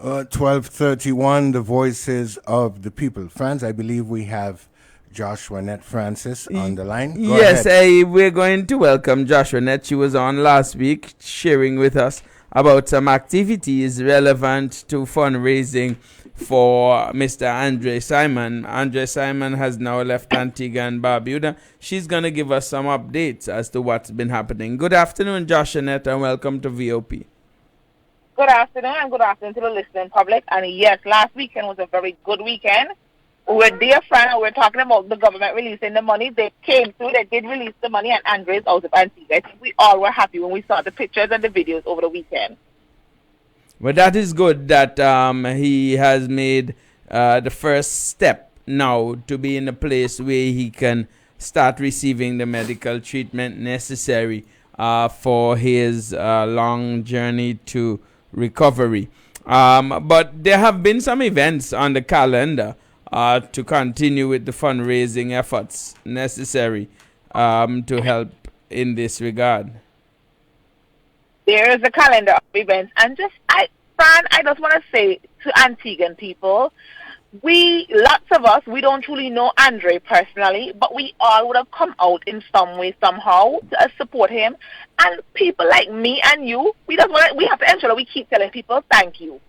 12:31, the voices of the people. Franz, I believe we have Joshua Net Francis on the line. Go Yes, ahead. we're going to welcome Joshua Net. She was on last week sharing with us about some activities relevant to fundraising for Mr. Andre Simon. Andre Simon has now left Antigua and Barbuda. She's going to give us some updates as to what's been happening. Good afternoon, Joshua Net, and welcome to VOP. Good afternoon, and good afternoon to the listening public. And yes, last weekend was a very good weekend. We were dear friend, and we were talking about the government releasing the money. They came through, they did release the money, and Andre's out of Antigua. I think we all were happy when we saw the pictures and the videos over the weekend. Well, that is good that he has made the first step now to be in a place where he can start receiving the medical treatment necessary for his long journey to recovery. But there have been some events on the calendar to continue with the fundraising efforts necessary to help in this regard. There is a calendar of events, and I just want to say to Antiguan people, lots of us, we don't truly know Andre personally, but we all would have come out in some way, somehow, to support him. And people like me and you, we have to ensure that we keep telling people thank you,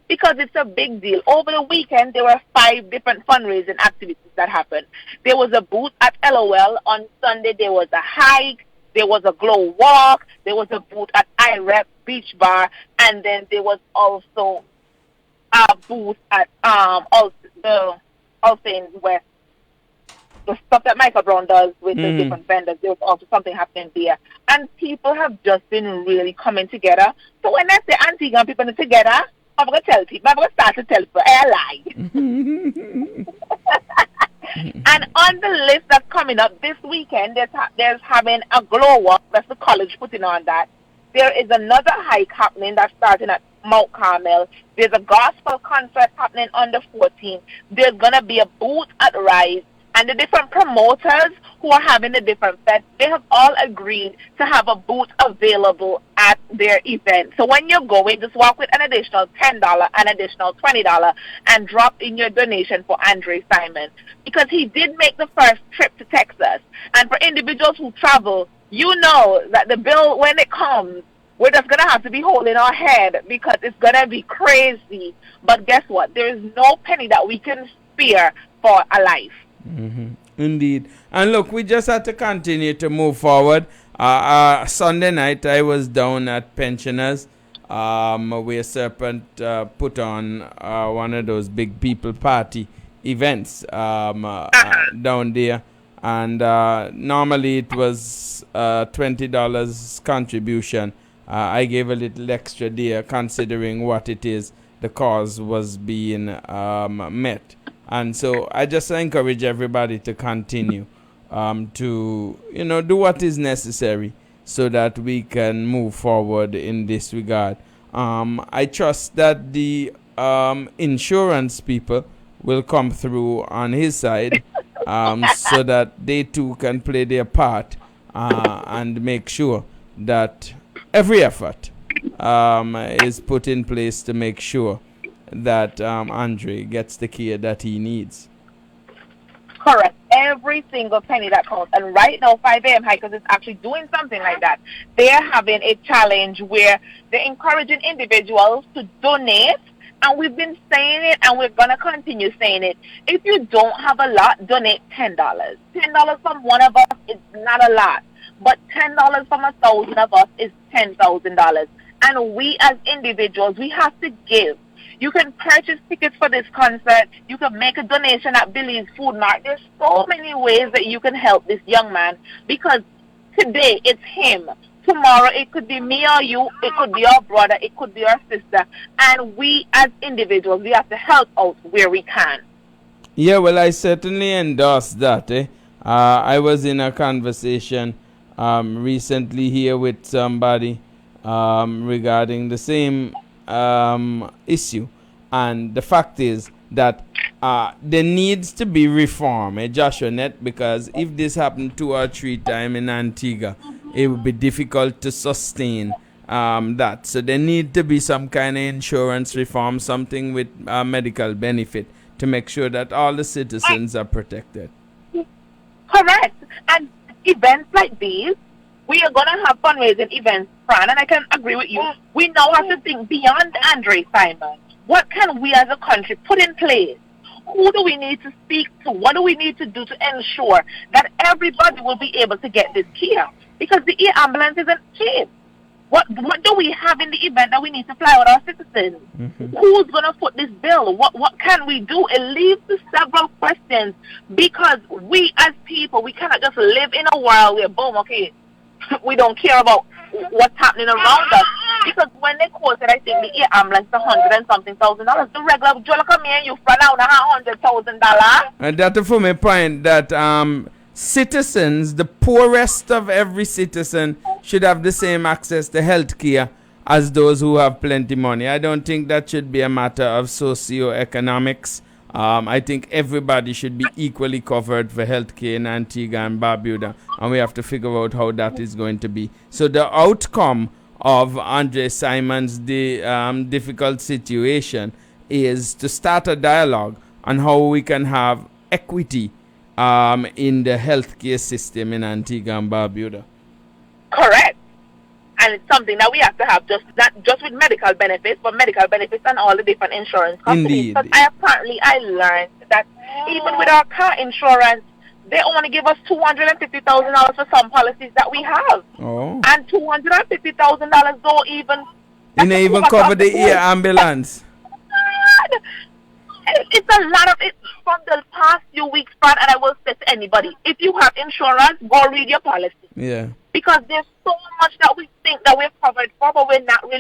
because it's a big deal. Over the weekend, there were 5 different fundraising activities that happened. There was a booth at LOL. On Sunday, there was a hike. There was a glow walk. There was a booth at IREP Beach Bar. And then there was also a booth at Alston West. The stuff that Michael Brown does with the different vendors, there was also something happening there. And people have just been really coming together. So when I say Antigua and people are together, I'm going to tell people, I'm going to start to tell people, I lie. And on the list that's coming up this weekend, there's having a glow walk. That's the college putting on that. There is another hike happening that's starting at Mount Carmel. There's a gospel concert happening on the 14th. There's going to be a booth at Rise. And the different promoters who are having the different feds, they have all agreed to have a booth available at their event. So when you're going, just walk with an additional $10, an additional $20, and drop in your donation for Andre Simon. Because he did make the first trip to Texas. And for individuals who travel, you know that the bill, when it comes, we're just going to have to be holding our head because it's going to be crazy. But guess what? There is no penny that we can spare for a life. Mm-hmm. Indeed. And look, we just had to continue to move forward. Sunday night, I was down at Pensioners, where Serpent put on one of those big people party events down there. And normally it was $20 contribution. I gave a little extra there, considering what it is the cause was being met. And so I just encourage everybody to continue to, do what is necessary so that we can move forward in this regard. I trust that the insurance people will come through on his side so that they too can play their part and make sure that every effort is put in place to make sure that Andre gets the care that he needs. Correct. Every single penny that counts. And right now, 5 a.m. Hikers is actually doing something like that. They're having a challenge where they're encouraging individuals to donate. And we've been saying it, and we're going to continue saying it. If you don't have a lot, donate $10. $10 from one of us is not a lot. But $10 from 1,000 of us is $10,000. And we as individuals, we have to give. You can purchase tickets for this concert. You can make a donation at Billy's Food Mart. There's so many ways that you can help this young man, because today it's him. Tomorrow it could be me or you. It could be our brother. It could be our sister. And we as individuals, we have to help out where we can. Yeah, well, I certainly endorse that. I was in a conversation recently here with somebody regarding the same issue, and the fact is that there needs to be reform, Joshua Net, because if this happened 2 or 3 times in Antigua, it would be difficult to sustain that. So there need to be some kind of insurance reform, something with medical benefit to make sure that all the citizens are protected. Correct. And events like these, we are going to have fundraising events, Fran, and I can agree with you. We now have to think beyond Andre Simon. What can we as a country put in place? Who do we need to speak to? What do we need to do to ensure that everybody will be able to get this care? Because the air ambulance isn't cheap. What do we have in the event that we need to fly with our citizens? Who's going to foot this bill? What can we do? It leads to several questions because we as people, we cannot just live in a world where, boom, okay, we don't care about what's happening around us. Because when they quoted, I think, the air ambulance, $100 and something thousand, the regular Joe come here, you front out $100,000. And that's for my point that citizens, the poorest of every citizen, should have the same access to health care as those who have plenty money. I don't think that should be a matter of socioeconomics. I think everybody should be equally covered for health care in Antigua and Barbuda, and we have to figure out how that is going to be. So the outcome of Andre Simon's difficult situation is to start a dialogue on how we can have equity in the healthcare system in Antigua and Barbuda. Correct. And it's something that we have to have, not just with medical benefits, but medical benefits and all the different insurance companies. Indeed. Because I learned that even with our car insurance, they only give us $250,000 for some policies that we have. Oh. And $250,000 don't even... You don't even cover the air ambulance. It's a lot of it from the past few weeks, Fran, and I will say to anybody, if you have insurance, go read your policy. Yeah. Because there's so much that we think that we're covered for, but we're not really